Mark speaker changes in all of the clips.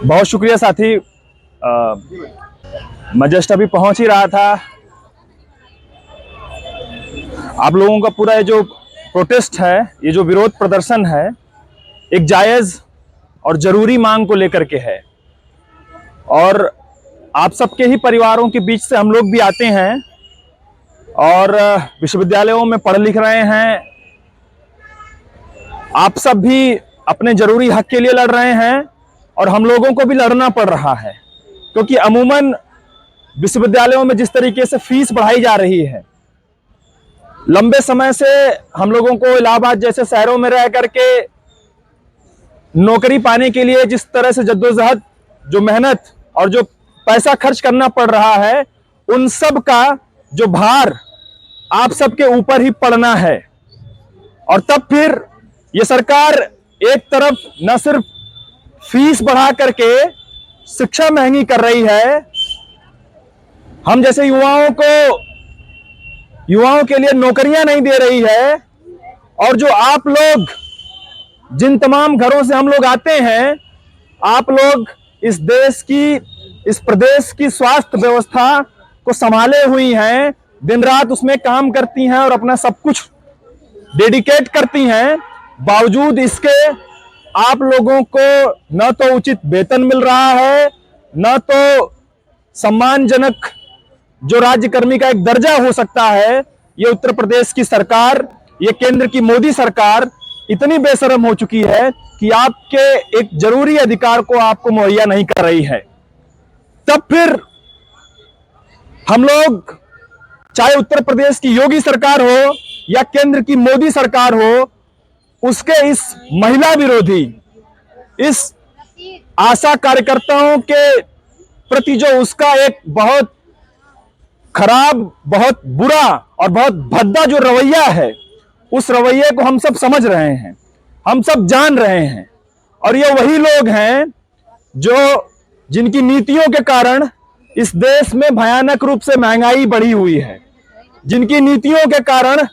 Speaker 1: बहुत शुक्रिया साथी। मैं जस्ट अभी पहुंच ही रहा था। आप लोगों का पूरा ये जो प्रोटेस्ट है, ये जो विरोध प्रदर्शन है, एक जायज और जरूरी मांग को लेकर के है। और आप सबके ही परिवारों के बीच से हम लोग भी आते हैं और विश्वविद्यालयों में पढ़ लिख रहे हैं। आप सब भी अपने जरूरी हक के लिए लड़ रहे हैं और हम लोगों को भी लड़ना पड़ रहा है, क्योंकि अमूमन विश्वविद्यालयों में जिस तरीके से फीस बढ़ाई जा रही है, लंबे समय से हम लोगों को इलाहाबाद जैसे शहरों में रह करके नौकरी पाने के लिए जिस तरह से जद्दोजहद, जो मेहनत और जो पैसा खर्च करना पड़ रहा है, उन सब का जो भार आप सबके ऊपर ही पड़ना है। और तब फिर ये सरकार एक तरफ न सिर्फ फीस बढ़ा करके शिक्षा महंगी कर रही है, हम जैसे युवाओं के लिए नौकरियां नहीं दे रही है, और जो आप लोग जिन तमाम घरों से हम लोग आते हैं, आप लोग इस देश की, इस प्रदेश की स्वास्थ्य व्यवस्था को संभाले हुई हैं, दिन रात उसमें काम करती हैं और अपना सब कुछ डेडिकेट करती हैं। बावजूद इसके आप लोगों को न तो उचित वेतन मिल रहा है, न तो सम्मानजनक जो राज्यकर्मी का एक दर्जा हो सकता है। ये उत्तर प्रदेश की सरकार, ये केंद्र की मोदी सरकार इतनी बेशर्म हो चुकी है कि आपके एक जरूरी अधिकार को आपको मुहैया नहीं कर रही है। तब फिर हम लोग, चाहे उत्तर प्रदेश की योगी सरकार हो या केंद्र की मोदी सरकार हो, उसके इस महिला विरोधी, इस आशा कार्यकर्ताओं के प्रति जो उसका एक बहुत खराब, बहुत बुरा और बहुत भद्दा जो रवैया है, उस रवैये को हम सब समझ रहे हैं, हम सब जान रहे हैं। और ये वही लोग हैं जो जिनकी नीतियों के कारण इस देश में भयानक रूप से महंगाई बढ़ी हुई है, जिनकी नीतियों के कारण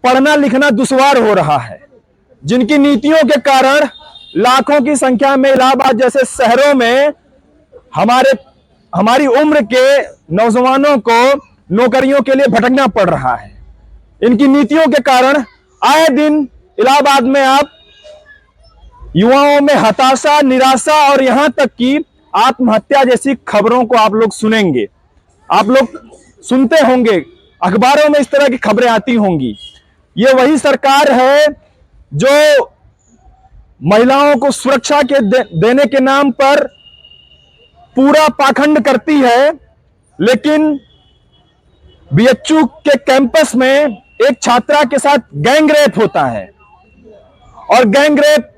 Speaker 1: पढ़ना लिखना दुश्वार हो रहा है, जिनकी नीतियों के कारण लाखों की संख्या में इलाहाबाद जैसे शहरों में हमारी उम्र के नौजवानों को नौकरियों के लिए भटकना पड़ रहा है। इनकी नीतियों के कारण आए दिन इलाहाबाद में आप युवाओं में हताशा, निराशा और यहां तक कि आत्महत्या जैसी खबरों को आप लोग सुनेंगे, आप लोग सुनते होंगे, अखबारों में इस तरह की खबरें आती होंगी। ये वही सरकार है जो महिलाओं को सुरक्षा के देने के नाम पर पूरा पाखंड करती है, लेकिन बीएचयू के कैंपस में एक छात्रा के साथ गैंग रेप होता है, और गैंग रेप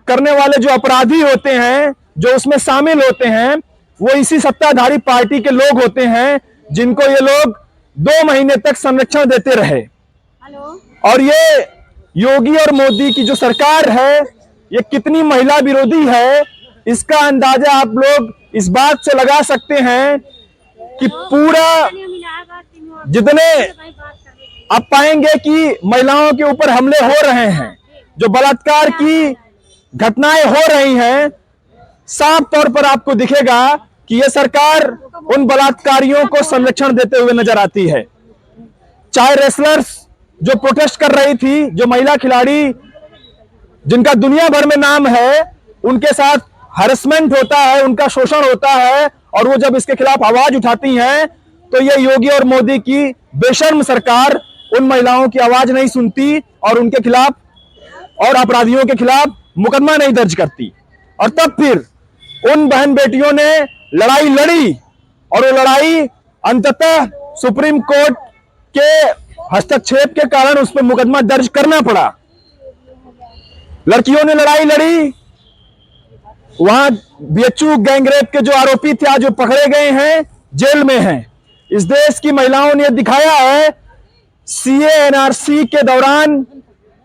Speaker 1: करने वाले जो अपराधी होते हैं, जो उसमें शामिल होते हैं, वो इसी सत्ताधारी पार्टी के लोग होते हैं, जिनको ये लोग 2 महीने तक संरक्षण देते रहे। और ये योगी और मोदी की जो सरकार है, ये कितनी महिला विरोधी है, इसका अंदाजा आप लोग इस बात से लगा सकते हैं कि पूरा जितने आप पाएंगे कि महिलाओं के ऊपर हमले हो रहे हैं, जो बलात्कार की घटनाएं हो रही हैं, साफ तौर पर आपको दिखेगा कि यह सरकार उन बलात्कारियों को संरक्षण देते हुए नजर आती है। चाहे रेसलर्स जो प्रोटेस्ट कर रही थी, जो महिला खिलाड़ी जिनका दुनिया भर में नाम है, उनके साथ हरेसमेंट होता है, उनका शोषण होता है, और वो जब इसके खिलाफ आवाज उठाती हैं तो ये योगी और मोदी की बेशर्म सरकार उन महिलाओं की आवाज नहीं सुनती और उनके खिलाफ और अपराधियों के खिलाफ मुकदमा नहीं दर्ज करती। और तब फिर उन बहन बेटियों ने लड़ाई लड़ी, और वो लड़ाई अंततः सुप्रीम कोर्ट के हस्तक्षेप के कारण उस पर मुकदमा दर्ज करना पड़ा। लड़कियों ने लड़ाई लड़ी, वहां बीएचयू गैंगरेप के जो आरोपी थे, आज जो पकड़े गए हैं, जेल में हैं। इस देश की महिलाओं ने दिखाया है, सीए एनआरसी के दौरान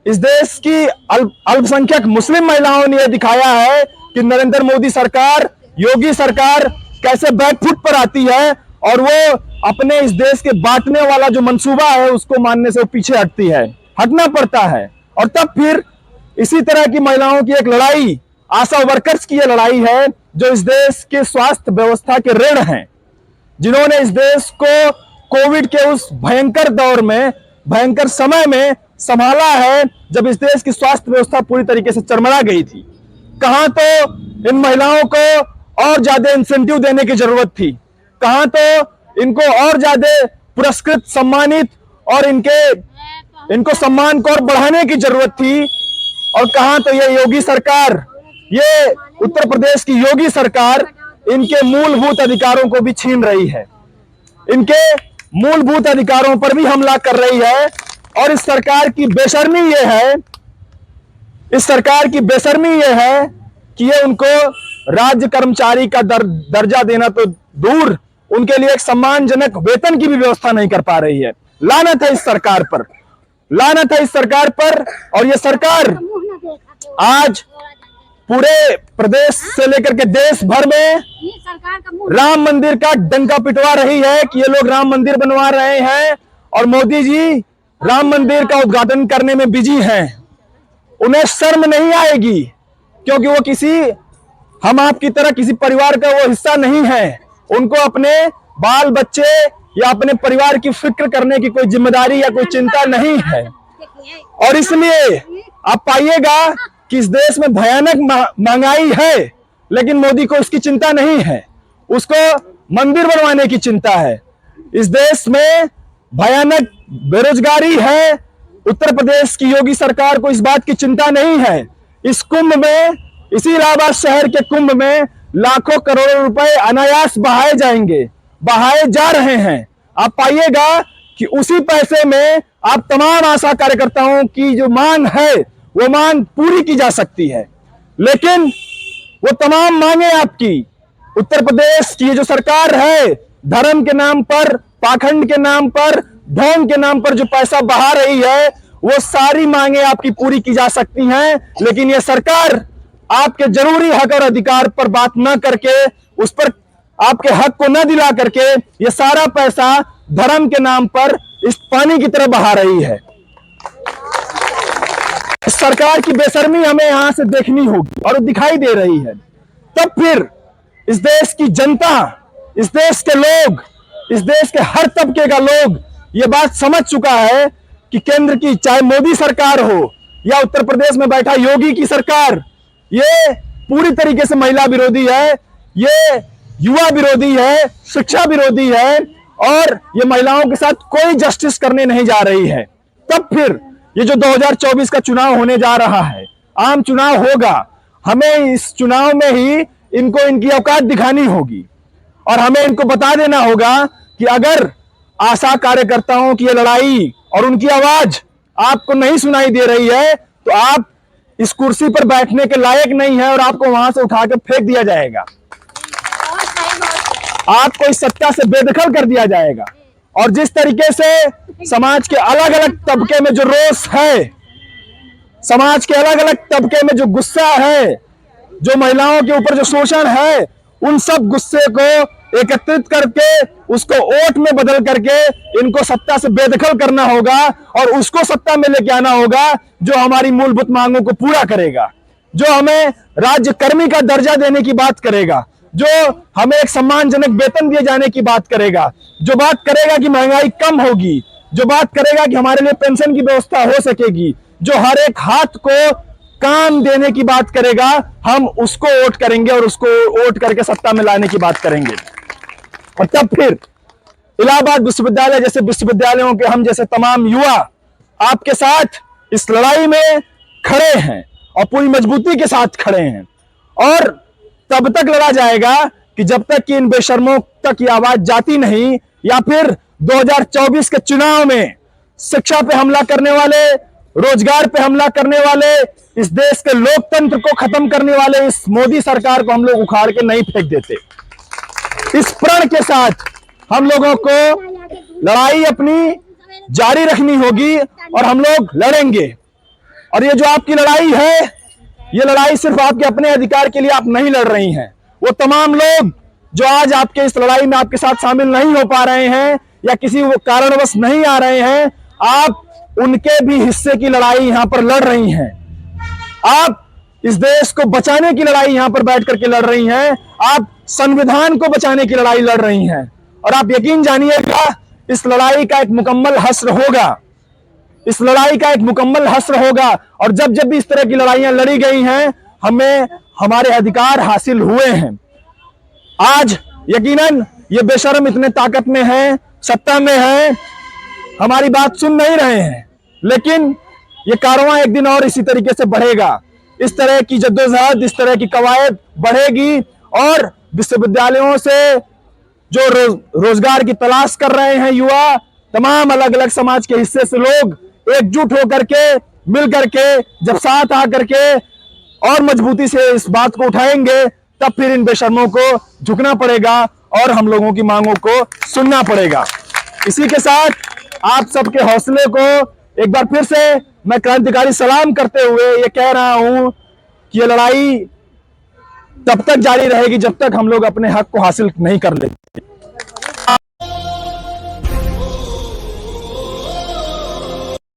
Speaker 1: इस देश की अल्पसंख्यक मुस्लिम महिलाओं ने दिखाया है कि नरेंद्र मोदी सरकार, योगी सरकार कैसे बैकफुट पर आती है, और वो अपने इस देश के बांटने वाला जो मंसूबा है उसको मानने से पीछे हटती है, हटना पड़ता है। और तब फिर इसी तरह की महिलाओं की एक लड़ाई आशा वर्कर्स की ये लड़ाई है जो इस देश के स्वास्थ्य व्यवस्था के ऋण हैं, जिन्होंने इस देश को कोविड के उस भयंकर दौर में, भयंकर समय में संभाला है जब इस देश की स्वास्थ्य व्यवस्था पूरी तरीके से चरमरा गई थी। कहां तो इन महिलाओं को और ज्यादा इंसेंटिव देने की जरूरत थी, कहां तो इनको और ज्यादा पुरस्कृत, सम्मानित और इनको सम्मान को और बढ़ाने की जरूरत थी, और कहां तो ये योगी सरकार, ये उत्तर प्रदेश की योगी सरकार इनके मूलभूत अधिकारों को भी छीन रही है, इनके मूलभूत अधिकारों पर भी हमला कर रही है। और इस सरकार की बेशर्मी ये है, इस सरकार की बेशर्मी ये है कि ये उनको राज्य कर्मचारी का दर्जा देना तो दूर, उनके लिए एक सम्मानजनक वेतन की भी व्यवस्था नहीं कर पा रही है। लानत है इस सरकार पर, लानत है इस सरकार पर। और ये सरकार आज पूरे प्रदेश से लेकर के देश भर में राम मंदिर का डंका पिटवा रही है कि ये लोग राम मंदिर बनवा रहे हैं और मोदी जी राम मंदिर का उद्घाटन करने में बिजी हैं। उन्हें शर्म नहीं आएगी क्योंकि वो किसी हम आपकी तरह किसी परिवार का वो हिस्सा नहीं है। उनको अपने बाल बच्चे या अपने परिवार की फिक्र करने की कोई जिम्मेदारी या कोई चिंता नहीं है। और इसलिए आप पाइएगा कि इस देश में भयानक महंगाई है, लेकिन मोदी को इसकी चिंता नहीं है, उसको मंदिर बनवाने की चिंता है। इस देश में भयानक बेरोजगारी है, उत्तर प्रदेश की योगी सरकार को इस बात की चिंता नहीं है। इस कुंभ में, इसी इलाहाबाद शहर के कुंभ में लाखों करोड़ों रुपए अनायास बहाए जाएंगे, बहाए जा रहे हैं। आप पाइएगा कि उसी पैसे में आप तमाम आशा कार्यकर्ताओं की जो मांग है वो मांग पूरी की जा सकती है, लेकिन वो तमाम मांगे आपकी उत्तर प्रदेश की जो सरकार है धर्म के नाम पर, पाखंड के नाम पर, ढोंग के नाम पर जो पैसा बहा रही है, वो सारी मांगे आपकी पूरी की जा सकती हैं। लेकिन ये सरकार आपके जरूरी हक और अधिकार पर बात न करके, उस पर आपके हक को न दिला करके ये सारा पैसा धर्म के नाम पर इस पानी की तरह बहा रही है। इस सरकार की बेशर्मी हमें यहां से देखनी होगी और दिखाई दे रही है। तब फिर इस देश की जनता, इस देश के लोग, इस देश के हर तबके का लोग ये बात समझ चुका है कि केंद्र की चाहे मोदी सरकार हो या उत्तर प्रदेश में बैठा योगी की सरकार, ये पूरी तरीके से महिला विरोधी है, ये युवा विरोधी है, शिक्षा विरोधी है और ये महिलाओं के साथ कोई जस्टिस करने नहीं जा रही है। तब फिर ये जो 2024 का चुनाव होने जा रहा है, आम चुनाव होगा, हमें इस चुनाव में ही इनको इनकी औकात दिखानी होगी और हमें इनको बता देना होगा कि अगर आशा कार्यकर्ताओं की लड़ाई और उनकी आवाज आपको नहीं सुनाई दे रही है तो आप इस कुर्सी पर बैठने के लायक नहीं है और आपको वहां से उठा के फेंक दिया जाएगा, आपको इस सत्ता से बेदखल कर दिया जाएगा। और जिस तरीके से समाज के अलग अलग तबके में जो रोष है, समाज के अलग अलग तबके में जो गुस्सा है, जो महिलाओं के ऊपर जो शोषण है, उन सब गुस्से को एकत्रित करके उसको वोट में बदल करके इनको सत्ता से बेदखल करना होगा और उसको सत्ता में लेके आना होगा जो हमारी मूलभूत मांगों को पूरा करेगा, जो हमें राज्य कर्मी का दर्जा देने की बात करेगा, जो हमें एक सम्मानजनक वेतन दिए जाने की बात करेगा, जो बात करेगा कि महंगाई कम होगी, जो बात करेगा कि हमारे लिए पेंशन की व्यवस्था हो सकेगी, जो हर एक हाथ को काम देने की बात करेगा, हम उसको वोट करेंगे और उसको वोट करके सत्ता में लाने की बात करेंगे। और तब फिर इलाहाबाद विश्वविद्यालय जैसे विश्वविद्यालयों के हम जैसे तमाम युवा आपके साथ इस लड़ाई में खड़े हैं और पूरी मजबूती के साथ खड़े हैं। और तब तक लड़ा जाएगा कि जब तक कि इन बेशर्मों तक ये आवाज जाती नहीं, या फिर 2024 के चुनाव में शिक्षा पे हमला करने वाले, रोजगार पे हमला करने वाले, इस देश के लोकतंत्र को खत्म करने वाले इस मोदी सरकार को हम लोग उखाड़ के नहीं फेंक देते। इस प्रण के साथ हम लोगों को लड़ाई अपनी जारी रखनी होगी और हम लोग लड़ेंगे। और ये जो आपकी लड़ाई है, ये लड़ाई सिर्फ आपके अपने अधिकार के लिए आप नहीं लड़ रही हैं। वो तमाम लोग जो आज आपके इस लड़ाई में आपके साथ शामिल नहीं हो पा रहे हैं या किसी वो कारणवश नहीं आ रहे हैं, आप उनके भी हिस्से की लड़ाई यहां पर लड़ रही हैं। आप इस देश को बचाने की लड़ाई यहां पर बैठ करके लड़ रही हैं, आप संविधान को बचाने की लड़ाई लड़ रही हैं। और आप यकीन जानिएगा, इस लड़ाई का एक मुकम्मल हश्र होगा, इस लड़ाई का एक मुकम्मल हश्र होगा। और जब जब भी इस तरह की लड़ाइयां लड़ी गई हैं, हमें हमारे अधिकार हासिल हुए हैं। आज यकीनन ये बेशर्म इतने ताकत में हैं, सत्ता में हैं, हमारी बात सुन नहीं रहे हैं, लेकिन ये कारवां एक दिन और इसी तरीके से बढ़ेगा। इस तरह की जद्दोजहद, इस तरह की कवायद बढ़ेगी और विश्वविद्यालयों से जो रोजगार की तलाश कर रहे हैं युवा, तमाम अलग अलग समाज के हिस्से से लोग एकजुट होकर के, मिल करके, जब साथ आकर के और मजबूती से इस बात को उठाएंगे, तब फिर इन बेशर्मों को झुकना पड़ेगा और हम लोगों की मांगों को सुनना पड़ेगा। इसी के साथ आप सबके हौसले को एक बार फिर से मैं क्रांतिकारी सलाम करते हुए ये कह रहा हूं कि ये लड़ाई तब तक जारी रहेगी जब तक हम लोग अपने हक को हासिल नहीं कर लेते।